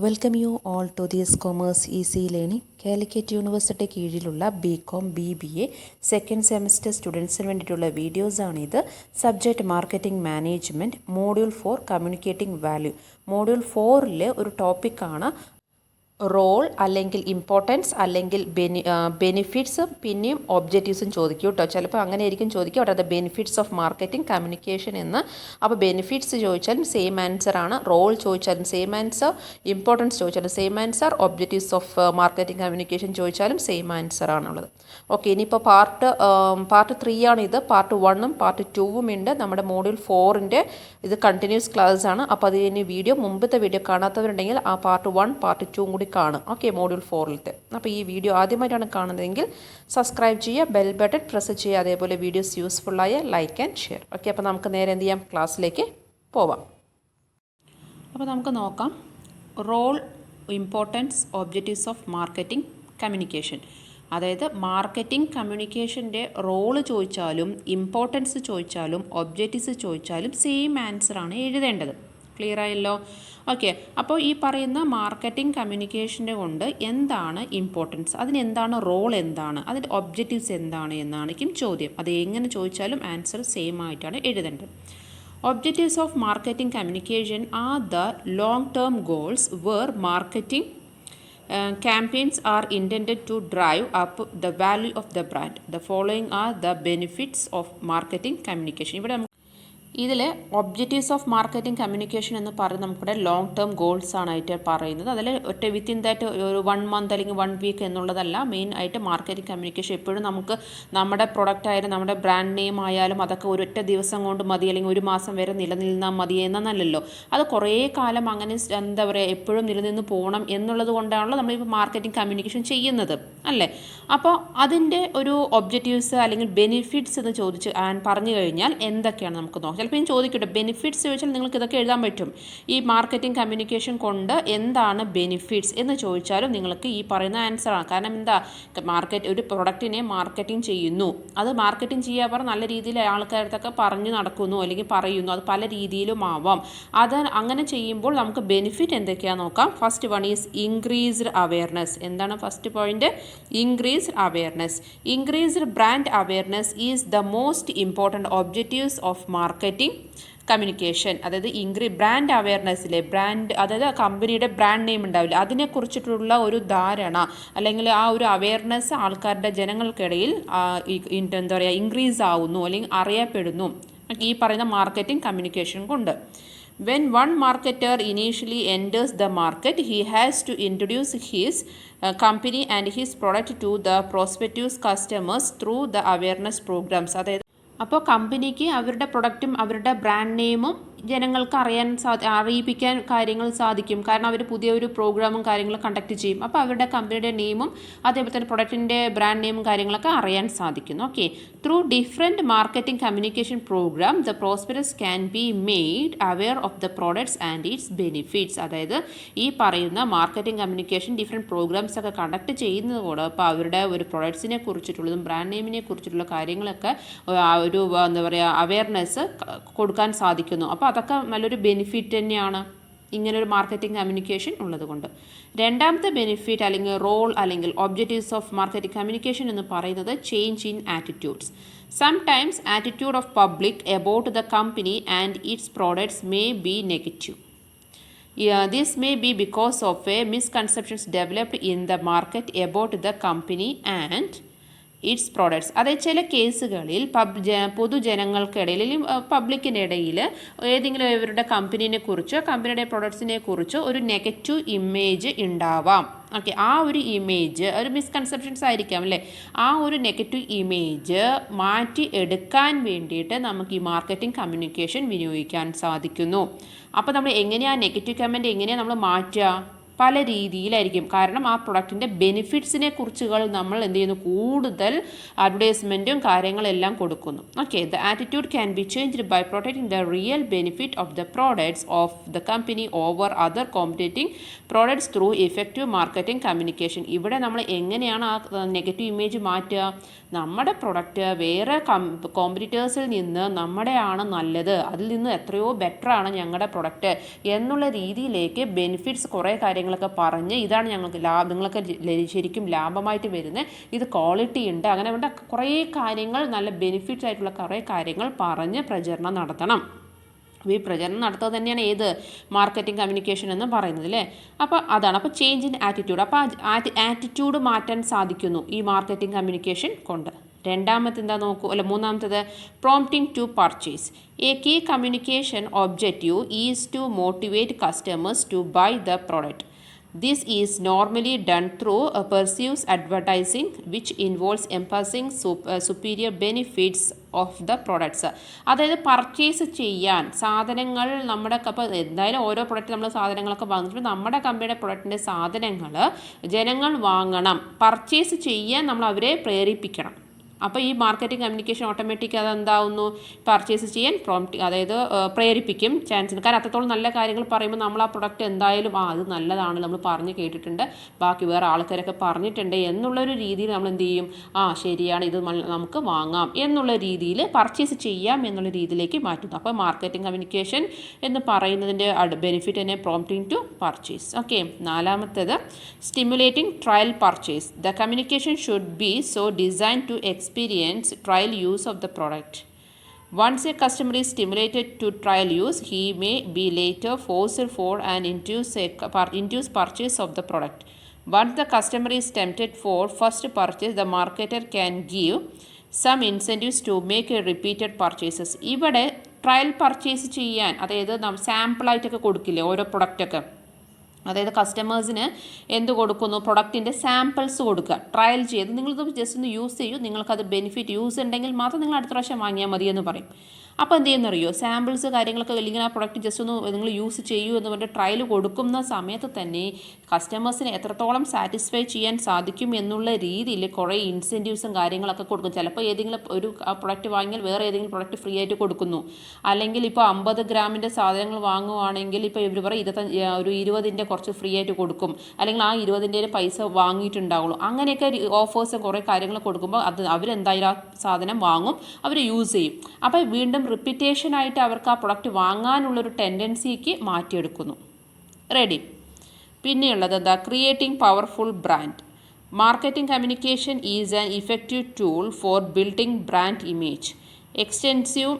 Welcome you all to this commerce easy learning. Calicut university കീഴിലുള്ള BCom BBA second semester സ്റ്റുഡൻസിന് വേണ്ടിയിട്ടുള്ള വീഡിയോസാണിത്. Subject marketing management, module 4 communicating value. Module 4 ഒരു ടോപ്പിക്കാണ് role അല്ലെങ്കിൽ ഇമ്പോർട്ടൻസ് അല്ലെങ്കിൽ ബെനിഫിറ്റ്സും പിന്നെയും ഒബ്ജക്റ്റീവ്സും ചോദിക്കും കേട്ടോ. ചിലപ്പോൾ അങ്ങനെ ആയിരിക്കും ചോദിക്കുക. അവിടെ the benefits of marketing communication എന്ന്. അപ്പോൾ ബെനിഫിറ്റ്സ് ചോദിച്ചാലും സെയിം ആൻസർ ആണ്, റോൾ ചോദിച്ചാലും സെയിം ആൻസർ, ഇമ്പോർട്ടൻസ് ചോദിച്ചാലും same answer, objectives of marketing communication ചോദിച്ചാലും സെയിം ആൻസർ ആണുള്ളത്. ഓക്കെ, ഇനിയിപ്പോൾ പാർട്ട് 3 ആണ് ഇത്. പാർട്ട് 1ഉം പാർട്ട് 2ഉം ഉണ്ട്. നമ്മുടെ മോഡ്യൂൾ 4ൻ്റെ ഇത് കണ്ടിന്യൂസ് ക്ലാസ് ആണ്. അപ്പോൾ അത് ഇനി മുമ്പത്തെ വീഡിയോ കാണാത്തവരുണ്ടെങ്കിൽ ആ പാർട്ട് 1 പാർട്ട് 2 കൂടി കാണും. ഓക്കെ, മോഡ്യൂൾ 4ലത്തെ. അപ്പോൾ ഈ വീഡിയോ ആദ്യമായിട്ടാണ് കാണുന്നതെങ്കിൽ സബ്സ്ക്രൈബ് ചെയ്യുക, ബെൽ ബട്ടൺ പ്രസ് ചെയ്യുക, അതേപോലെ വീഡിയോസ് യൂസ്ഫുള്ളായ ലൈക്ക് ആൻഡ് ഷെയർ. ഓക്കെ, അപ്പോൾ നമുക്ക് നേരെ എന്ത് ചെയ്യാം, ക്ലാസ്സിലേക്ക് പോവാം. അപ്പോൾ നമുക്ക് നോക്കാം role, importance, objectives of marketing communication. അതായത് മാർക്കറ്റിംഗ് കമ്മ്യൂണിക്കേഷൻ്റെ റോള് ചോദിച്ചാലും ഇമ്പോർട്ടൻസ് ചോദിച്ചാലും ഒബ്ജക്റ്റീവ്സ് ചോദിച്ചാലും സെയിം ആൻസറാണ് എഴുതേണ്ടത്. ക്ലിയർ ആയല്ലോ? ഓക്കെ, അപ്പോൾ ഈ പറയുന്ന മാർക്കറ്റിംഗ് കമ്മ്യൂണിക്കേഷൻ്റെ കൊണ്ട് എന്താണ് ഇമ്പോർട്ടൻസ്, അതിനെന്താണ് റോൾ, എന്താണ് അതിൻ്റെ ഒബ്ജക്റ്റീവ്സ് എന്താണ് എന്നായിരിക്കും ചോദ്യം. അത് എങ്ങനെ ചോദിച്ചാലും ആൻസർ സെയിം ആയിട്ടാണ് എഴുതേണ്ടത്. Objectives of marketing communication are the long-term goals where marketing campaigns are intended to drive up the value of the brand. The following are the benefits of marketing communication. ഇവിടെ ഇതിൽ objectives of marketing communication എന്ന് പറയുന്നത് നമുക്കിവിടെ long term goals ആണ് ആയിട്ട് പറയുന്നത്. അതിൽ ഒറ്റ വിത്തിൻ ദാറ്റ് ഒരു 1 മന്ത് അല്ലെങ്കിൽ 1 വീക്ക് എന്നുള്ളതല്ല. മെയിൻ ആയിട്ട് മാർക്കറ്റിംഗ് കമ്മ്യൂണിക്കേഷൻ എപ്പോഴും നമുക്ക് നമ്മുടെ പ്രൊഡക്റ്റ് ആയാലും നമ്മുടെ ബ്രാൻഡ് നെയിം ആയാലും അതൊക്കെ ഒരൊറ്റ ദിവസം കൊണ്ട് മതി, അല്ലെങ്കിൽ ഒരു മാസം വരെ നിലനിന്നാൽ മതി എന്നല്ലല്ലോ. അത് കുറേ കാലം അങ്ങനെ എന്താ പറയുക എപ്പോഴും നിലനിന്ന് പോകണം എന്നുള്ളത് കൊണ്ടാണല്ലോ നമ്മളിപ്പോൾ മാർക്കറ്റിംഗ് കമ്മ്യൂണിക്കേഷൻ ചെയ്യുന്നത്, അല്ലേ? അപ്പോൾ അതിൻ്റെ ഒരു ഒബ്ജക്റ്റീവ്സ് അല്ലെങ്കിൽ ബെനിഫിറ്റ്സ് എന്ന് ചോദിച്ച് പറഞ്ഞു കഴിഞ്ഞാൽ എന്തൊക്കെയാണ് നമുക്ക് നോക്കാം. ചിലപ്പോൾ ഞാൻ ചോദിക്കട്ടെ, ബെനിഫിറ്റ്സ് ചോദിച്ചാൽ നിങ്ങൾക്ക് ഇതൊക്കെ എഴുതാൻ പറ്റും. ഈ മാർക്കറ്റിംഗ് കമ്മ്യൂണിക്കേഷൻ കൊണ്ട് എന്താണ് ബെനിഫിറ്റ്സ് എന്ന് ചോദിച്ചാലും നിങ്ങൾക്ക് ഈ പറയുന്ന ആൻസറാണ്. കാരണം എന്താ, ഒരു പ്രൊഡക്റ്റിനെ മാർക്കറ്റിംഗ് ചെയ്യുന്നു, അത് മാർക്കറ്റിംഗ് ചെയ്യാൻ പറഞ്ഞാൽ നല്ല രീതിയിൽ ആൾക്കാരത്തൊക്കെ പറഞ്ഞു നടക്കുന്നു അല്ലെങ്കിൽ പറയുന്നു, അത് പല രീതിയിലും ആവാം. അത് അങ്ങനെ ചെയ്യുമ്പോൾ നമുക്ക് ബെനിഫിറ്റ് എന്തൊക്കെയാണെന്ന് നോക്കാം. First one is increased awareness. എന്താണ് first point? Increased awareness. Increased brand awareness is the most important objectives of marketing communication. അതായത് ബ്രാൻഡ് അവെയർനെസ്സിലെ അതായത് കമ്പനിയുടെ ബ്രാൻഡ് നെയിം ഉണ്ടാവില്ല, അതിനെക്കുറിച്ചിട്ടുള്ള ഒരു ധാരണ അല്ലെങ്കിൽ ആ ഒരു അവെയർനെസ് ആൾക്കാരുടെ ജനങ്ങൾക്കിടയിൽ എന്താ പറയുക ഇൻക്രീസ് ആവുന്നു അല്ലെങ്കിൽ അറിയപ്പെടുന്നു ഈ പറയുന്ന മാർക്കറ്റിംഗ് കമ്മ്യൂണിക്കേഷൻ കൊണ്ട്. When one marketer initially enters the market, he has to introduce his company and his product to the prospective customers through the awareness programs. അതായത് അപ്പോൾ കമ്പനിക്ക് അവരുടെ പ്രൊഡക്റ്റും അവരുടെ ബ്രാൻഡ് നെയിമും ജനങ്ങൾക്ക് അറിയിപ്പിക്കാൻ കാര്യങ്ങൾ സാധിക്കും. കാരണം അവർ പുതിയൊരു പ്രോഗ്രാമും കാര്യങ്ങളും കണ്ടക്ട് ചെയ്യും. അപ്പോൾ അവരുടെ കമ്പനിയുടെ നെയിമും അതേപോലെ തന്നെ പ്രൊഡക്റ്റിൻ്റെ ബ്രാൻഡ് നെയിമും കാര്യങ്ങളൊക്കെ അറിയാൻ സാധിക്കുന്നു. Okay, through different marketing communication program the prospects can be made aware of the products and its benefits. അതായത് ഈ പറയുന്ന മാർക്കറ്റിംഗ് കമ്മ്യൂണിക്കേഷൻ ഡിഫറെൻറ്റ് പ്രോഗ്രാംസ് ഒക്കെ കണ്ടക്ട് ചെയ്യുന്നതോടെ അപ്പോൾ അവരുടെ ഒരു പ്രൊഡക്ട്സിനെ കുറിച്ചിട്ടുള്ളതും ബ്രാൻഡ് നെയിമിനെ കുറിച്ചിട്ടുള്ള കാര്യങ്ങളൊക്കെ ഒരു എന്താ പറയുക അവെയർനെസ് കൊടുക്കാൻ സാധിക്കുന്നു. അപ്പോൾ അതൊക്കെ നല്ലൊരു ബെനിഫിറ്റ് തന്നെയാണ് ഇങ്ങനൊരു മാർക്കറ്റിംഗ് കമ്മ്യൂണിക്കേഷൻ ഉള്ളത് കൊണ്ട്. രണ്ടാമത്തെ ബെനിഫിറ്റ് അല്ലെങ്കിൽ റോൾ അല്ലെങ്കിൽ ഒബ്ജക്റ്റീവ്സ് ഓഫ് മാർക്കറ്റിംഗ് കമ്മ്യൂണിക്കേഷൻ എന്ന് പറയുന്നത് change in attitudes. Sometimes attitude of public about the company and it's products may be negative. This may be because of a misconceptions developed in the market about the company and it's products. അതായത് ചില കേസുകളിൽ പൊതുജനങ്ങൾക്കിടയിൽ പബ്ലിക്കിൻ്റെ ഇടയിൽ ഏതെങ്കിലും ഇവരുടെ കമ്പനീനെ കുറിച്ചോ കമ്പനിയുടെ പ്രൊഡക്ട്സിനെ കുറിച്ചോ ഒരു നെഗറ്റീവ് ഇമേജ് ഉണ്ടാവാം. ഓക്കെ, ആ ഒരു ഇമേജ് ഒരു മിസ്കൺസെപ്ഷൻസ് ആയിരിക്കാം, അല്ലേ? ആ ഒരു നെഗറ്റീവ് ഇമേജ് മാറ്റി എടുക്കാൻ വേണ്ടിയിട്ട് നമുക്ക് ഈ മാർക്കറ്റിംഗ് കമ്മ്യൂണിക്കേഷൻ വിനിയോഗിക്കാൻ സാധിക്കുന്നു. അപ്പോൾ നമ്മൾ എങ്ങനെയാണ് നെഗറ്റീവ് കമൻറ്റ് എങ്ങനെയാണ് നമ്മൾ മാറ്റുക? പല രീതിയിലായിരിക്കും. കാരണം ആ പ്രൊഡക്റ്റിൻ്റെ ബെനിഫിറ്റ്സിനെ കുറിച്ചുകൾ നമ്മൾ എന്ത് ചെയ്യുന്നു, കൂടുതൽ അഡ്വർടൈസ്മെൻറ്റും കാര്യങ്ങളെല്ലാം കൊടുക്കുന്നു. Okay, the attitude can be changed by protecting the real benefit of the products of the company over other competing products through effective marketing communication. ഇവിടെ നമ്മൾ എങ്ങനെയാണ് ആ നെഗറ്റീവ് ഇമേജ് മാറ്റുക? നമ്മുടെ പ്രൊഡക്റ്റ് വേറെ കോമ്പറ്റീറ്റേഴ്സിൽ നിന്ന് നമ്മുടെയാണ് നല്ലത്, അതിൽ നിന്ന് എത്രയോ ബെറ്ററാണ് ഞങ്ങളുടെ പ്രൊഡക്റ്റ് എന്നുള്ള രീതിയിലേക്ക് ബെനിഫിറ്റ്സ് കുറേ കാര്യങ്ങൾ കാര്യങ്ങളൊക്കെ പറഞ്ഞ് ഇതാണ് ഞങ്ങൾക്ക് നിങ്ങൾക്ക് ശരിക്കും ലാഭമായിട്ട് വരുന്നത്, ഇത് ക്വാളിറ്റി ഉണ്ട്, അങ്ങനെ വേണ്ട കുറേ കാര്യങ്ങൾ, നല്ല ബെനിഫിറ്റ്സ് ആയിട്ടുള്ള കുറേ കാര്യങ്ങൾ പറഞ്ഞ് പ്രചരണം നടത്തണം. ഈ പ്രചരണം നടത്തുക തന്നെയാണ് ഏത് മാർക്കറ്റിംഗ് കമ്മ്യൂണിക്കേഷൻ എന്ന് പറയുന്നത് അല്ലേ. അപ്പോൾ അതാണ്. അപ്പോൾ ചേഞ്ച് ഇൻ ആറ്റിറ്റ്യൂഡ്, അപ്പോൾ ആറ്റിറ്റ്യൂഡ് മാറ്റാൻ സാധിക്കുന്നു ഈ മാർക്കറ്റിംഗ് കമ്മ്യൂണിക്കേഷൻ കൊണ്ട്. രണ്ടാമത്തെ എന്താ നോക്കൂ, മൂന്നാമത്തേത് prompting to purchase. A key communication objective is to motivate customers to buy the product. This is normally done through pervasive advertising, which involves emphasizing superior benefits of the products. അതായത് purchase ചെയ്യാൻ സാധനങ്ങൾ നമ്മുടെ അപ്പോൾ എന്തായാലും ഓരോ product നമ്മൾ സാധനങ്ങളൊക്കെ വാങ്ങിച്ചിട്ട് നമ്മുടെ കമ്പനിയുടെ പ്രൊഡക്റ്റിൻ്റെ സാധനങ്ങൾ ജനങ്ങൾ വാങ്ങണം, പർച്ചേസ് ചെയ്യാൻ നമ്മൾ അവരെ പ്രേരിപ്പിക്കണം. അപ്പോൾ ഈ മാർക്കറ്റിംഗ് കമ്മ്യൂണിക്കേഷൻ ഓട്ടോമാറ്റിക് അതെന്താവുന്നു, പർച്ചേസ് ചെയ്യാൻ അതായത് പ്രേരിപ്പിക്കും ചാൻസ്. കാരണം അത്രത്തോളം നല്ല കാര്യങ്ങൾ പറയുമ്പോൾ നമ്മൾ ആ പ്രൊഡക്റ്റ് എന്തായാലും അത് നല്ലതാണ്, നമ്മൾ പറഞ്ഞ് കേട്ടിട്ടുണ്ട്, ബാക്കി വേറെ ആൾക്കാരൊക്കെ പറഞ്ഞിട്ടുണ്ട് എന്നുള്ളൊരു രീതിയിൽ നമ്മൾ എന്ത് ചെയ്യും, ശരിയാണ്, ഇത് നമുക്ക് വാങ്ങാം എന്നുള്ള രീതിയിൽ പർച്ചേസ് ചെയ്യാം എന്നുള്ള രീതിയിലേക്ക് മാറ്റുന്നു. അപ്പോൾ മാർക്കറ്റിംഗ് കമ്മ്യൂണിക്കേഷൻ എന്ന് പറയുന്നതിൻ്റെ ബെനിഫിറ്റ് തന്നെ പ്രോംപ്റ്റിംഗ് ടു പർച്ചേസ്. ഓക്കെ. നാലാമത്തേത് stimulating trial purchase. The communication should be so design to experience trial use of the product. Once a customer is stimulated to trial use, he may be later forced for an induced purchase of the product. Once the customer is tempted for first purchase, the marketer can give some incentives to make repeated purchases. ഇവിടെ trial purchase ചെയ്യാൻ, അതായത് സാമ്പിളായിട്ടൊക്കെ കൊടുക്കില്ലേ ഓരോ പ്രൊഡക്റ്റൊക്കെ, അതായത് കസ്റ്റമേഴ്സിന് എന്ത് കൊടുക്കുന്നു, പ്രൊഡക്റ്റിൻ്റെ samples കൊടുക്കുക, trial ചെയ്ത് നിങ്ങളിത് ജസ്റ്റ് ഒന്ന് യൂസ് ചെയ്യൂ, നിങ്ങൾക്കത് ബെനിഫിറ്റ് യൂസ് ഉണ്ടെങ്കിൽ മാത്രം നിങ്ങൾ അടുത്ത പ്രാവശ്യം വാങ്ങിയാൽ മതി എന്ന് പറയും. അപ്പോൾ എന്ത് ചെയ്യുന്നറിയോ, സാമ്പിൾസ് കാര്യങ്ങളൊക്കെ അല്ലെങ്കിൽ ആ പ്രൊഡക്റ്റ് ജസ്റ്റ് ഒന്ന് നിങ്ങൾ യൂസ് ചെയ്യൂ എന്ന് പറഞ്ഞിട്ട് ട്രയൽ കൊടുക്കുന്ന സമയത്ത് തന്നെ കസ്റ്റമേഴ്സിനെ എത്രത്തോളം സാറ്റിസ്ഫൈ ചെയ്യാൻ സാധിക്കും എന്നുള്ള രീതിയിൽ കുറേ ഇൻസെൻറ്റീവ്സും കാര്യങ്ങളൊക്കെ കൊടുക്കും. ചിലപ്പോൾ ഏതെങ്കിലും ഒരു പ്രൊഡക്റ്റ് വാങ്ങിയാൽ വേറെ ഏതെങ്കിലും പ്രൊഡക്റ്റ് ഫ്രീ ആയിട്ട് കൊടുക്കുന്നു, അല്ലെങ്കിൽ ഇപ്പോൾ 50 ഗ്രാമിൻ്റെ സാധനങ്ങൾ വാങ്ങുവാണെങ്കിൽ ഇപ്പോൾ ഇവർ പറയും ഒരു 20ൻ്റെ കുറച്ച് ഫ്രീ ആയിട്ട് കൊടുക്കും, അല്ലെങ്കിൽ ആ 20ൻ്റെ പൈസ വാങ്ങിയിട്ടുണ്ടാവുള്ളൂ. അങ്ങനെയൊക്കെ ഓഫേഴ്സ് കുറേ കാര്യങ്ങൾ കൊടുക്കുമ്പോൾ അവരെന്തായാലും ആ സാധനം വാങ്ങും, അവർ യൂസ് ചെയ്യും. അപ്പോൾ വീണ്ടും റിപ്പീറ്റേഷനായിട്ട് അവർക്ക് ആ പ്രൊഡക്റ്റ് വാങ്ങാനുള്ളൊരു ടെൻഡൻസിക്ക് മാറ്റിയെടുക്കുന്നു. റെഡി. പിന്നെയുള്ളത് എന്താ, creating powerful brand. Marketing communication is an effective tool for building brand image. Extensive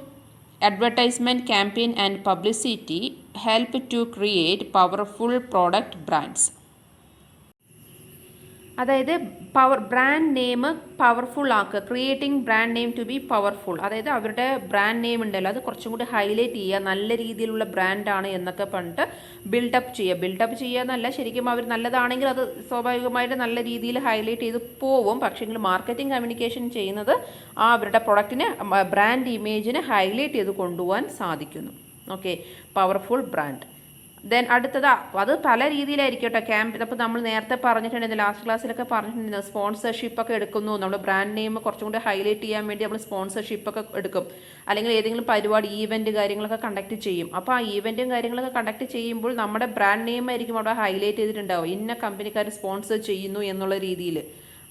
advertisement campaign and publicity help to create powerful product brands. അതായത് ബ്രാൻഡ് നെയിം പവർഫുൾ ആക്കുക, creating brand name to be powerful. അതായത് അവരുടെ brand name ഉണ്ടല്ലോ അത് കുറച്ചും കൂടി highlight ചെയ്യുക, നല്ല രീതിയിലുള്ള ബ്രാൻഡാണ് എന്നൊക്കെ പറഞ്ഞിട്ട് ബിൽഡപ്പ് ചെയ്യുക എന്നല്ല, ശരിക്കും അവർ നല്ലതാണെങ്കിൽ അത് സ്വാഭാവികമായിട്ട് നല്ല രീതിയിൽ ഹൈലൈറ്റ് ചെയ്ത് പോവും. പക്ഷേങ്കിൽ മാർക്കറ്റിംഗ് കമ്മ്യൂണിക്കേഷൻ ചെയ്യുന്നത് ആ അവരുടെ പ്രൊഡക്റ്റിനെ ബ്രാൻഡ് ഇമേജിനെ ഹൈലൈറ്റ് ചെയ്ത് കൊണ്ടുപോകാൻ സാധിക്കുന്നു. Okay, powerful brand. ദെൻ അടുത്തത് അത് പല രീതിയിലായിരിക്കും കേട്ടോ. ക്യാമ്പ് അപ്പോൾ നമ്മൾ നേരത്തെ പറഞ്ഞിട്ടുണ്ടായിരുന്നു, ലാസ്റ്റ് ക്ലാസ്സിലൊക്കെ പറഞ്ഞിട്ടുണ്ടായിരുന്നു, സ്പോൺസർഷിപ്പൊക്കെ എടുക്കുന്നു. നമ്മൾ ബ്രാൻഡ് നെയിം കുറച്ചും കൂടി ഹൈലൈറ്റ് ചെയ്യാൻ വേണ്ടി നമ്മൾ സ്പോൺസർഷിപ്പൊക്കെ എടുക്കും, അല്ലെങ്കിൽ ഏതെങ്കിലും പരിപാടി ഈവൻറ്റ് കാര്യങ്ങളൊക്കെ കണ്ടക്ട് ചെയ്യും. അപ്പോൾ ആ ഈവൻറ്റും കാര്യങ്ങളൊക്കെ കണ്ടക്ട് ചെയ്യുമ്പോൾ നമ്മുടെ ബ്രാൻഡ് നെയിം ആയിരിക്കും അവിടെ ഹൈലൈറ്റ് ചെയ്തിട്ടുണ്ടാവും, ഇന്ന കമ്പനിക്കാർ സ്പോൺസർ ചെയ്യുന്നു എന്നുള്ള രീതിയിൽ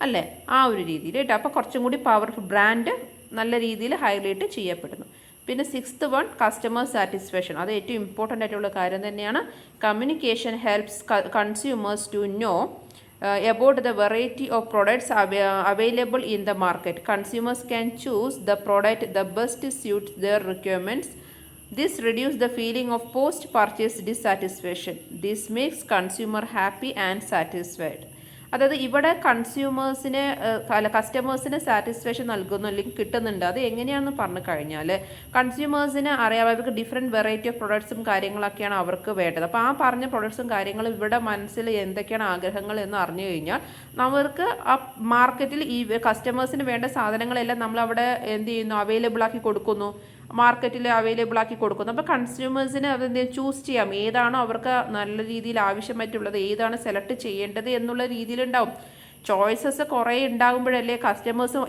അല്ലേ, ആ ഒരു രീതിയിൽ കേട്ടോ. അപ്പോൾ കുറച്ചും കൂടി പവർഫുൾ ബ്രാൻഡ് നല്ല രീതിയിൽ ഹൈലൈറ്റ് ചെയ്യപ്പെടുന്നു. പിന്നെ 6th വൺ കസ്റ്റമർ സാറ്റിസ്ഫാക്ഷൻ. അത് ഏറ്റവും ഇമ്പോർട്ടൻ്റ് ആയിട്ടുള്ള കാര്യം തന്നെയാണ്. Communication helps consumers to know about the variety of products available in the market. Consumers can choose the product that best suits their requirements. This reduces the feeling of post-purchase dissatisfaction. This makes consumer happy and satisfied. അതായത് ഇവിടെ കസ്റ്റമേഴ്സിന് satisfaction നൽകുന്നു അല്ലെങ്കിൽ കിട്ടുന്നുണ്ട്. അത് എങ്ങനെയാണെന്ന് പറഞ്ഞു കഴിഞ്ഞാൽ കൺസ്യൂമേഴ്സിന് അറിയാം, അവർക്ക് ഡിഫറെൻറ്റ് വെറൈറ്റി ഓഫ് പ്രൊഡക്ട്സും കാര്യങ്ങളൊക്കെയാണ് അവർക്ക് വേണ്ടത്. അപ്പോൾ ആ പറഞ്ഞ പ്രൊഡക്ട്സും കാര്യങ്ങളും ഇവിടെ മനസ്സിൽ എന്തൊക്കെയാണ് ആഗ്രഹങ്ങൾ എന്ന് അറിഞ്ഞു കഴിഞ്ഞാൽ നമുക്ക് ആ മാർക്കറ്റിൽ ഈ കസ്റ്റമേഴ്സിന് വേണ്ട സാധനങ്ങളെല്ലാം നമ്മളവിടെ എന്ത് ചെയ്യുന്നു, അവൈലബിൾ ആക്കി കൊടുക്കുന്നു, മാർക്കറ്റിൽ അവൈലബിൾ ആക്കി കൊടുക്കുന്നു. അപ്പോൾ കൺസ്യൂമേഴ്സിന് അതെന്ത് ചൂസ് ചെയ്യാം, ഏതാണോ അവർക്ക് നല്ല രീതിയിൽ ആവശ്യമായിട്ടുള്ളത്, ഏതാണ് സെലക്ട് ചെയ്യേണ്ടത് എന്നുള്ള രീതിയിലുണ്ടാവും. ചോയ്സസ് കുറേ ഉണ്ടാകുമ്പോഴല്ലേ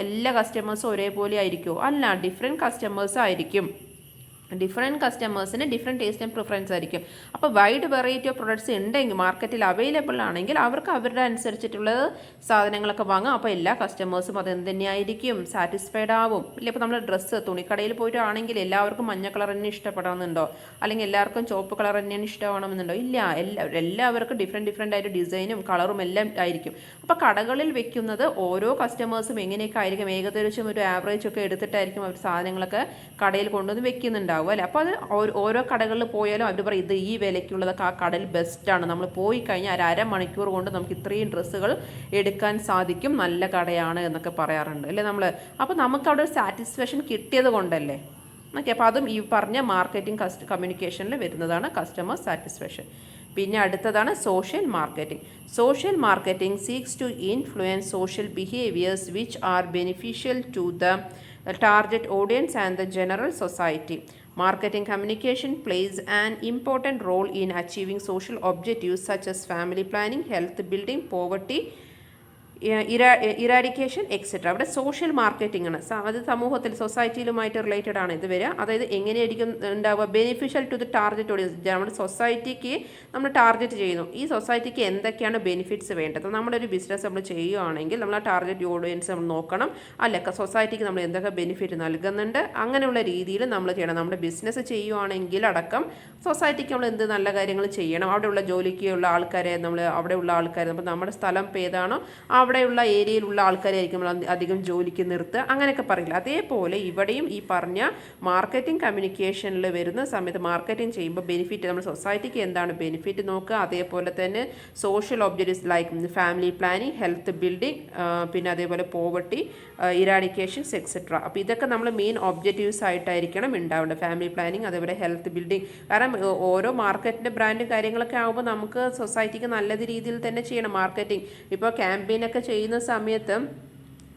എല്ലാ കസ്റ്റമേഴ്സും ഒരേപോലെ ആയിരിക്കുമോ? അല്ല, ഡിഫറെൻറ്റ് കസ്റ്റമേഴ്സ് ആയിരിക്കും. ഡിഫറെൻറ്റ് കസ്റ്റമേഴ്സിന് ഡിഫറെൻറ്റ് ടേസ്റ്റ് ആൻഡ് പ്രിഫറൻസ് ആയിരിക്കും. അപ്പോൾ വൈഡ് വെറൈറ്റി ഓഫ് പ്രൊഡക്ട്സ് ഉണ്ടെങ്കിൽ മാർക്കറ്റിൽ അവൈലബിൾ ആണെങ്കിൽ അവർക്ക് അവരുടെ അനുസരിച്ചിട്ടുള്ള സാധനങ്ങളൊക്കെ വാങ്ങാം. അപ്പോൾ എല്ലാ കസ്റ്റമേഴ്സും അത് തന്നെയായിരിക്കും സാറ്റിസ്ഫൈഡ് ആവും. ഇല്ല, ഇപ്പോൾ നമ്മൾ ഡ്രസ്സ് തുണിക്കടയിൽ പോയിട്ടാണെങ്കിൽ എല്ലാവർക്കും മഞ്ഞ കളർ തന്നെ ഇഷ്ടപ്പെടണമെന്നുണ്ടോ, അല്ലെങ്കിൽ എല്ലാവർക്കും ചുവപ്പ് കളർ തന്നെയാണ് ഇഷ്ടമാണെന്നുണ്ടോ? ഇല്ല, എല്ലാവർക്കും ഡിഫറെൻ്റ് ആയിട്ട് ഡിസൈനും കളറും എല്ലാം ആയിരിക്കും. അപ്പോൾ കടകളിൽ വെക്കുന്നത് ഓരോ കസ്റ്റമേഴ്സും എങ്ങനെയൊക്കെ ആയിരിക്കും, ഏകദേശം ഒരു ആവറേജ് ഒക്കെ എടുത്തിട്ടായിരിക്കും അവർ സാധനങ്ങളൊക്കെ കടയിൽ കൊണ്ടുവന്ന് വെക്കുന്നുണ്ടാവും അല്ലേ. അപ്പോൾ അത് ഓരോ കടകളിൽ പോയാലും അവർ പറയും ഇത് ഈ വിലയ്ക്കുള്ളതൊക്കെ ആ കടയിൽ ബെസ്റ്റാണ്, നമ്മൾ പോയി കഴിഞ്ഞാൽ അരമണിക്കൂർ കൊണ്ട് നമുക്ക് ഇത്രയും ഡ്രസ്സുകൾ എടുക്കാൻ സാധിക്കും, നല്ല കടയാണ് എന്നൊക്കെ പറയാറുണ്ട് അല്ലേ നമ്മൾ. അപ്പോൾ നമുക്ക് അവിടെ ഒരു സാറ്റിസ്ഫാക്ഷൻ കിട്ടിയത് കൊണ്ടല്ലേ. ഓക്കെ, അപ്പോൾ അതും ഈ പറഞ്ഞ മാർക്കറ്റിംഗ് കമ്മ്യൂണിക്കേഷനിൽ വരുന്നതാണ് കസ്റ്റമർ സാറ്റിസ്ഫാക്ഷൻ. പിന്നെ അടുത്തതാണ് social marketing. Social marketing seeks to influence social behaviours which are beneficial to the target audience and the general society. Marketing communication plays an important role in achieving social objectives such as family planning, health building, poverty eradication etcetera. അവിടെ social marketing ആണ്, അത് സമൂഹത്തിൽ സൊസൈറ്റിയിലുമായിട്ട് related ആണ് ഇത് വരിക. അതായത് എങ്ങനെയായിരിക്കും ഉണ്ടാവുക, beneficial to the target audience. നമ്മുടെ സൊസൈറ്റിക്ക് നമ്മൾ ടാർഗറ്റ് ചെയ്യുന്നു, ഈ സൊസൈറ്റിക്ക് എന്തൊക്കെയാണ് ബെനിഫിറ്റ്സ് വേണ്ടത്. നമ്മളൊരു ബിസിനസ് നമ്മൾ ചെയ്യുകയാണെങ്കിൽ നമ്മൾ ആ ടാർഗറ്റ് ഓഡിയൻസ് നമ്മൾ നോക്കണം, അല്ല സൊസൈറ്റിക്ക് നമ്മൾ എന്തൊക്കെ ബെനിഫിറ്റ് നൽകുന്നുണ്ട്, അങ്ങനെയുള്ള രീതിയിൽ നമ്മൾ ചെയ്യണം. നമ്മുടെ ബിസിനസ് ചെയ്യുകയാണെങ്കിൽ അടക്കം സൊസൈറ്റിക്ക് നമ്മൾ എന്ത് നല്ല കാര്യങ്ങൾ ചെയ്യണം, അവിടെയുള്ള ജോലിക്കുള്ള ആൾക്കാരെ നമ്മൾ അവിടെയുള്ള ആൾക്കാർ, അപ്പോൾ നമ്മുടെ സ്ഥലം ഏതാണോ അവിടെയുള്ള ഏരിയയിലുള്ള ആൾക്കാരായിരിക്കും നമ്മൾ അധികം ജോലിക്ക് നിർത്തുക, അങ്ങനെയൊക്കെ പറയില്ല. അതേപോലെ ഇവിടെയും ഈ പറഞ്ഞ മാർക്കറ്റിംഗ് കമ്മ്യൂണിക്കേഷനിൽ വരുന്ന സമയത്ത് മാർക്കറ്റിംഗ് ചെയ്യുമ്പോൾ ബെനിഫിറ്റ് നമ്മൾ സൊസൈറ്റിക്ക് എന്താണ് ബെനിഫിറ്റ് നോക്കുക. അതേപോലെ തന്നെ social objectives like family planning, health building, പിന്നെ അതേപോലെ പോവർട്ടി ഇറാഡിക്കേഷൻസ് എക്സെട്ര. അപ്പോൾ ഇതൊക്കെ നമ്മൾ മെയിൻ ഒബ്ജക്റ്റീവ്സ് ആയിട്ടായിരിക്കണം ഉണ്ടാവേണ്ടത്, ഫാമിലി പ്ലാനിങ് അതേപോലെ ഹെൽത്ത് ബിൽഡിംഗ്. കാരണം ഓരോ മാർക്കറ്റിൻ്റെ ബ്രാൻഡും കാര്യങ്ങളൊക്കെ ആകുമ്പോൾ നമുക്ക് സൊസൈറ്റിക്ക് നല്ല രീതിയിൽ തന്നെ ചെയ്യണം മാർക്കറ്റിംഗ്. ഇപ്പോൾ ക്യാമ്പയിനൊക്കെ ചെയ്യുന്ന സമയത്ത്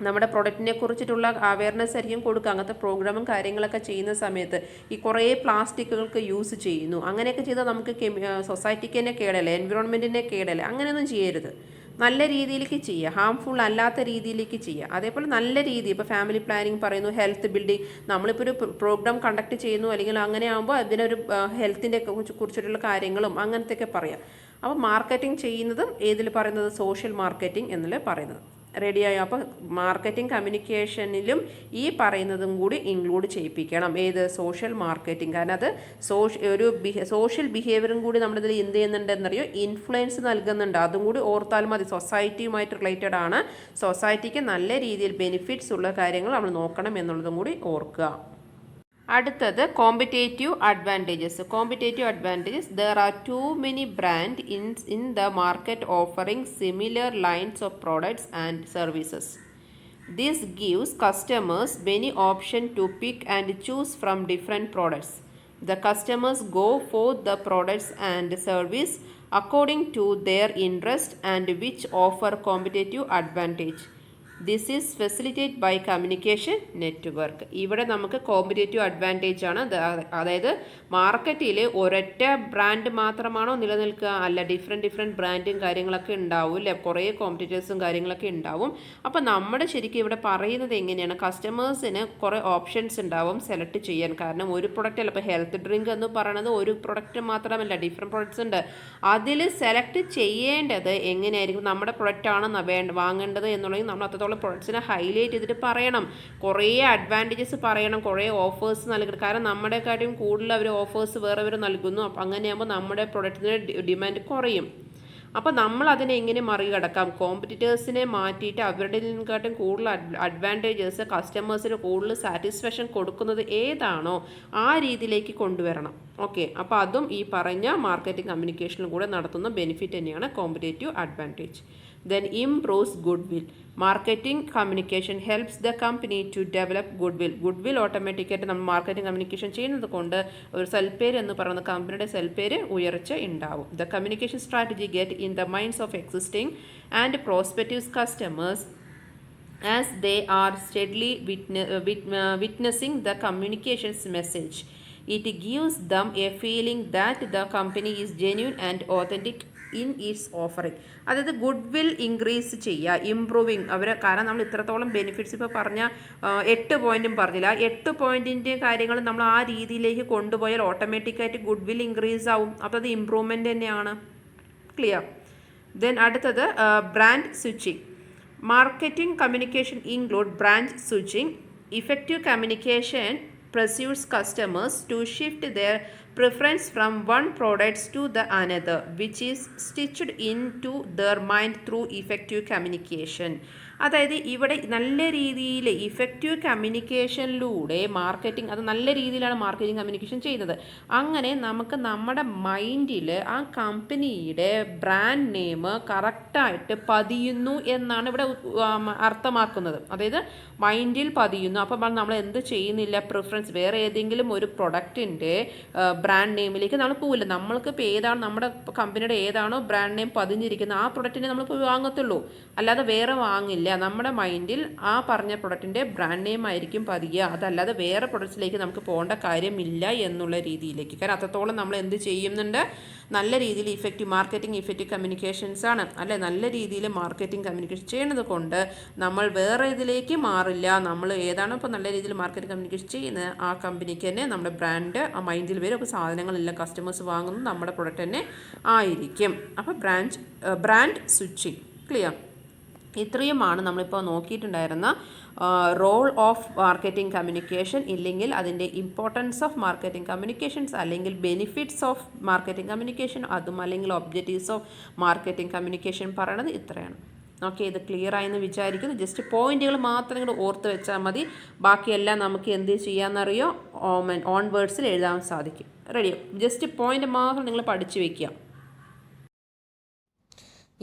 നമ്മുടെ പ്രൊഡക്റ്റിനെ കുറിച്ചിട്ടുള്ള അവയർനെസ് ആയിരിക്കും കൊടുക്കുക. അങ്ങനത്തെ പ്രോഗ്രാമും കാര്യങ്ങളൊക്കെ ചെയ്യുന്ന സമയത്ത് ഈ കുറേ പ്ലാസ്റ്റിക്കുകൾക്ക് യൂസ് ചെയ്യുന്നു, അങ്ങനെയൊക്കെ ചെയ്താൽ നമുക്ക് സൊസൈറ്റിക്ക് തന്നെ കേടല്ലേ, എൻവിറോൺമെൻറ്റിനെ കേടല്ലേ. അങ്ങനെയൊന്നും ചെയ്യരുത്, നല്ല രീതിയിലേക്ക് ചെയ്യുക, ഹാംഫുൾ അല്ലാത്ത രീതിയിലേക്ക് ചെയ്യുക. അതേപോലെ നല്ല രീതി ഇപ്പോൾ ഫാമിലി പ്ലാനിങ് പറയുന്നു, ഹെൽത്ത് ബിൽഡിംഗ്. നമ്മളിപ്പോൾ ഒരു പ്രോഗ്രാം കണ്ടക്ട് ചെയ്യുന്നു അല്ലെങ്കിൽ അങ്ങനെ ആകുമ്പോൾ അതിനൊരു ഹെൽത്തിൻ്റെ കുറിച്ചിട്ടുള്ള കാര്യങ്ങളും അങ്ങനത്തെയൊക്കെ പറയാം. അപ്പോൾ മാർക്കറ്റിംഗ് ചെയ്യുന്നതും ഏതിൽ പറയുന്നത് സോഷ്യൽ മാർക്കറ്റിംഗ് എന്നല്ലേ പറയുന്നത്. റെഡിയായോ? അപ്പോൾ മാർക്കറ്റിംഗ് കമ്മ്യൂണിക്കേഷനിലും ഈ പറയുന്നതും കൂടി ഇൻക്ലൂഡ് ചെയ്യിപ്പിക്കണം, ഏത് സോഷ്യൽ മാർക്കറ്റിംഗ്. കാരണം അത് സോഷ്യൽ ബിഹേവിയറും കൂടി നമ്മളിതിൽ എന്ത് ചെയ്യുന്നുണ്ടെന്നറിയോ, ഇൻഫ്ലുവൻസ് നൽകുന്നുണ്ട്. അതും കൂടി ഓർത്താൽ മതി. സൊസൈറ്റിയുമായിട്ട് റിലേറ്റഡ് ആണ്, സൊസൈറ്റിക്ക് നല്ല രീതിയിൽ ബെനിഫിറ്റ്സ് ഉള്ള കാര്യങ്ങൾ നമ്മൾ നോക്കണം എന്നുള്ളതും കൂടി ഓർക്കുക. അടുത്തത് competitive advantages. Competitive advantages, there are too many brand in the market offering similar lines of products and services. This gives customers many options to pick and choose from different products. The customers go for the products and service according to their interest and which offer competitive advantage. This is facilitate by communication network. ഇവിടെ നമുക്ക് competitive advantage ആണ്. അതായത് മാർക്കറ്റിൽ ഒരൊറ്റ brand മാത്രമാണോ നിലനിൽക്കുക, അല്ല different ബ്രാൻഡും കാര്യങ്ങളൊക്കെ ഉണ്ടാവും അല്ലേ, കുറേ കോമ്പറ്റീറ്റേഴ്സും കാര്യങ്ങളൊക്കെ ഉണ്ടാവും. അപ്പോൾ നമ്മുടെ ശരിക്കും ഇവിടെ പറയുന്നത് എങ്ങനെയാണ്, കസ്റ്റമേഴ്സിന് കുറേ ഓപ്ഷൻസ് ഉണ്ടാവും സെലക്ട് ചെയ്യാൻ. കാരണം ഒരു പ്രൊഡക്റ്റ് അല്ല, ഇപ്പോൾ ഹെൽത്ത് ഡ്രിങ്ക് എന്ന് പറയുന്നത് ഒരു പ്രൊഡക്റ്റ് മാത്രമല്ല, ഡിഫറെൻറ്റ് പ്രൊഡക്ട്സ് ഉണ്ട്. അതിൽ സെലക്ട് ചെയ്യേണ്ടത് എങ്ങനെയായിരിക്കും, നമ്മുടെ പ്രൊഡക്റ്റാണ് വാങ്ങേണ്ടത് എന്നുള്ളത് നമ്മൾ അത്രത്തോളം പ്രൊഡക്ട്സിനെ ഹൈലൈറ്റ് ചെയ്തിട്ട് പറയണം, കുറേ അഡ്വാൻറ്റേജസ് പറയണം, കുറേ ഓഫേഴ്സ് നൽകണം. കാരണം നമ്മുടെക്കാട്ടും കൂടുതൽ അവർ ഓഫേഴ്സ് വേറെ നൽകുന്നു. അപ്പോൾ അങ്ങനെയാകുമ്പോൾ നമ്മുടെ പ്രൊഡക്റ്റിന് ഡിമാൻഡ് കുറയും. അപ്പോൾ നമ്മൾ അതിനെ എങ്ങനെ മറികടക്കാം, കോമ്പറ്റീറ്റേഴ്സിനെ മാറ്റിയിട്ട് അവരുടെ നിന്നെക്കാട്ടും കൂടുതൽ അഡ്വാൻറ്റേജസ് കസ്റ്റമേഴ്സിന് കൂടുതൽ സാറ്റിസ്ഫാക്ഷൻ കൊടുക്കുന്നത് ഏതാണോ ആ രീതിയിലേക്ക് കൊണ്ടുവരണം. ഓക്കെ, അപ്പോൾ അതും ഈ പറഞ്ഞ മാർക്കറ്റിംഗ് കമ്മ്യൂണിക്കേഷനിലും കൂടെ നടത്തുന്ന ബെനിഫിറ്റ് തന്നെയാണ് competitive advantage. Then improves goodwill. Marketing communication helps the company to develop goodwill. Goodwill ഓട്ടോമാറ്റിക്കായിട്ട് നമ്മൾ മാർക്കറ്റിംഗ് കമ്മ്യൂണിക്കേഷൻ ചെയ്യുന്നത് കൊണ്ട് ഒരു സെൽപ്പേര് എന്ന് പറയുന്ന കമ്പനിയുടെ സെൽപ്പേര് ഉയർച്ച ഉണ്ടാവും. The communication strategy get in the minds of existing and prospective customers as they are steadily witnessing the communications message. It gives them a feeling that the company is genuine and authentic in Eats offering. അതായത് good will increase ചെയ്യുക, improving അവർ, കാരണം നമ്മൾ ഇത്രത്തോളം benefits ഇപ്പോൾ പറഞ്ഞ 8 പോയിന്റും പറഞ്ഞില്ല, 8 പോയിന്റിൻ്റെ കാര്യങ്ങൾ നമ്മൾ ആ രീതിയിലേക്ക് കൊണ്ടുപോയാൽ ഓട്ടോമാറ്റിക്കായിട്ട് ഗുഡ് വിൽ ഇൻക്രീസ് ആവും. അപ്പോൾ അത് ഇമ്പ്രൂവ്മെൻറ്റ് തന്നെയാണ്. ക്ലിയർ. ദെൻ അടുത്തത് brand switching. Marketing communication include brand switching. Effective communication pursues customers to shift their preference from one product to the another, which is stitched into their mind through effective communication. അതായത് ഇവിടെ നല്ല രീതിയിൽ effective കമ്മ്യൂണിക്കേഷനിലൂടെ marketing, അത് നല്ല രീതിയിലാണ് marketing communication ചെയ്യുന്നത്. അങ്ങനെ നമുക്ക് നമ്മുടെ മൈൻഡിൽ ആ കമ്പനിയുടെ ബ്രാൻഡ് നെയിം കറക്റ്റായിട്ട് പതിയുന്നു എന്നാണ് ഇവിടെ അർത്ഥമാക്കുന്നത്. അതായത് മൈൻഡിൽ പതിയുന്നു. അപ്പം നമ്മൾ എന്ത് ചെയ്യുന്നില്ല, പ്രിഫറൻസ് വേറെ ഏതെങ്കിലും ഒരു പ്രൊഡക്റ്റിൻ്റെ ബ്രാൻഡ് നെയിമിലേക്ക് നമ്മൾ പോവില്ല. നമ്മൾക്ക് ഇപ്പോൾ ഏതാണ് നമ്മുടെ കമ്പനിയുടെ ഏതാണോ ബ്രാൻഡ് നെയിം പതിഞ്ഞിരിക്കുന്നത് ആ പ്രൊഡക്റ്റിനെ നമ്മൾ പോയി വാങ്ങത്തുള്ളൂ, അല്ലാതെ വേറെ വാങ്ങില്ല. നമ്മുടെ മൈൻഡിൽ ആ പറഞ്ഞ പ്രൊഡക്റ്റിൻ്റെ ബ്രാൻഡ് നെയിം ആയിരിക്കും പതിയുക, അതല്ലാതെ വേറെ പ്രൊഡക്ട്സിലേക്ക് നമുക്ക് പോകേണ്ട കാര്യമില്ല എന്നുള്ള രീതിയിലേക്ക്. കാരണം അത്രത്തോളം നമ്മൾ എന്ത് ചെയ്യുന്നുണ്ട്, നല്ല രീതിയിൽ ഇഫക്റ്റീവ് മാർക്കറ്റിംഗ്, ഇഫക്റ്റീവ് കമ്മ്യൂണിക്കേഷൻസ് ആണ് അല്ലേ, നല്ല രീതിയിൽ മാർക്കറ്റിംഗ് കമ്മ്യൂണിക്കേഷൻ ചെയ്യുന്നത് കൊണ്ട് നമ്മൾ വേറെ ഇതിലേക്ക് മാറില്ല. നമ്മൾ ഏതാണോ ഇപ്പോൾ നല്ല രീതിയിൽ മാർക്കറ്റിംഗ് കമ്മ്യൂണിക്കേഷൻ ചെയ്യുന്നത് ആ കമ്പനിക്ക് തന്നെ നമ്മുടെ ബ്രാൻഡ് ആ മൈൻഡിൽ വരും. അപ്പോൾ സാധനങ്ങളെല്ലാം കസ്റ്റമേഴ്സ് വാങ്ങുന്നത് നമ്മുടെ പ്രൊഡക്റ്റ് തന്നെ ആയിരിക്കും. അപ്പോൾ ബ്രാൻഡ് സ്വിച്ചിങ്. ക്ലിയർ. ഇത്രയുമാണ് നമ്മളിപ്പോൾ നോക്കിയിട്ടുണ്ടായിരുന്ന റോൾ ഓഫ് മാർക്കറ്റിംഗ് കമ്മ്യൂണിക്കേഷൻ, ഇല്ലെങ്കിൽ അതിൻ്റെ ഇമ്പോർട്ടൻസ് ഓഫ് മാർക്കറ്റിംഗ് കമ്മ്യൂണിക്കേഷൻസ്, അല്ലെങ്കിൽ ബെനിഫിറ്റ്സ് ഓഫ് മാർക്കറ്റിംഗ് കമ്മ്യൂണിക്കേഷൻ, അതും അല്ലെങ്കിൽ ഒബ്ജക്റ്റീവ്സ് ഓഫ് മാർക്കറ്റിംഗ് കമ്മ്യൂണിക്കേഷൻ പറയണത് ഇത്രയാണ്. ഓക്കെ, ഇത് ക്ലിയർ ആയെന്ന് വിചാരിക്കുന്നു. ജസ്റ്റ് പോയിന്റുകൾ മാത്രം ഇങ്ങോട്ട് ഓർത്ത് വെച്ചാൽ മതി. ബാക്കിയെല്ലാം നമുക്ക് എന്ത് ചെയ്യാമെന്നറിയോ, ഓൺ വേർഡ്സിൽ എഴുതാൻ സാധിക്കും. റെഡിയോ? ജസ്റ്റ് പോയിന്റ് മാത്രം നിങ്ങൾ പഠിച്ചു വയ്ക്കുക.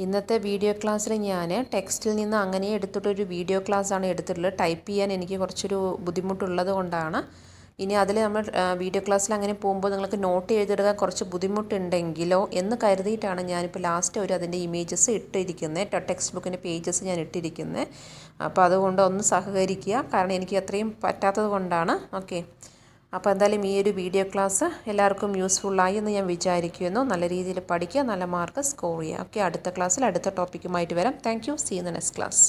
ഇന്നത്തെ വീഡിയോ ക്ലാസ്സിൽ ഞാൻ ടെക്സ്റ്റിൽ നിന്ന് അങ്ങനെ എടുത്തിട്ടൊരു വീഡിയോ ക്ലാസ്സാണ് എടുത്തിട്ടുള്ളത്. ടൈപ്പ് ചെയ്യാൻ എനിക്ക് കുറച്ചൊരു ബുദ്ധിമുട്ടുള്ളത് കൊണ്ടാണ്. ഇനി അതിൽ നമ്മൾ വീഡിയോ ക്ലാസ്സിൽ അങ്ങനെ പോകുമ്പോൾ നിങ്ങൾക്ക് നോട്ട് എഴുതിയെടുക്കാൻ കുറച്ച് ബുദ്ധിമുട്ടുണ്ടെങ്കിലോ എന്ന് കരുതിയിട്ടാണ് ഞാനിപ്പോൾ ലാസ്റ്റ് അതിൻ്റെ ഇമേജസ് ഇട്ടിരിക്കുന്നത്, ടെക്സ്റ്റ് ബുക്കിൻ്റെ പേജസ് ഞാൻ ഇട്ടിരിക്കുന്നത്. അപ്പോൾ അതുകൊണ്ട് ഒന്ന് സഹകരിക്കുക, കാരണം എനിക്ക് അത്രയും പറ്റാത്തത് കൊണ്ടാണ്. ഓക്കെ, അപ്പോൾ എന്തായാലും ഈ ഒരു വീഡിയോ ക്ലാസ് എല്ലാവർക്കും യൂസ്ഫുള്ളായി എന്ന് ഞാൻ വിചാരിക്കുന്നു. നല്ല രീതിയിൽ പഠിക്കുക, നല്ല മാർക്ക് സ്കോർ ചെയ്യുക. ഓക്കെ, അടുത്ത ക്ലാസ്സിൽ അടുത്ത ടോപ്പിക്കുമായിട്ട് വരാം. Thank you. See in the next class.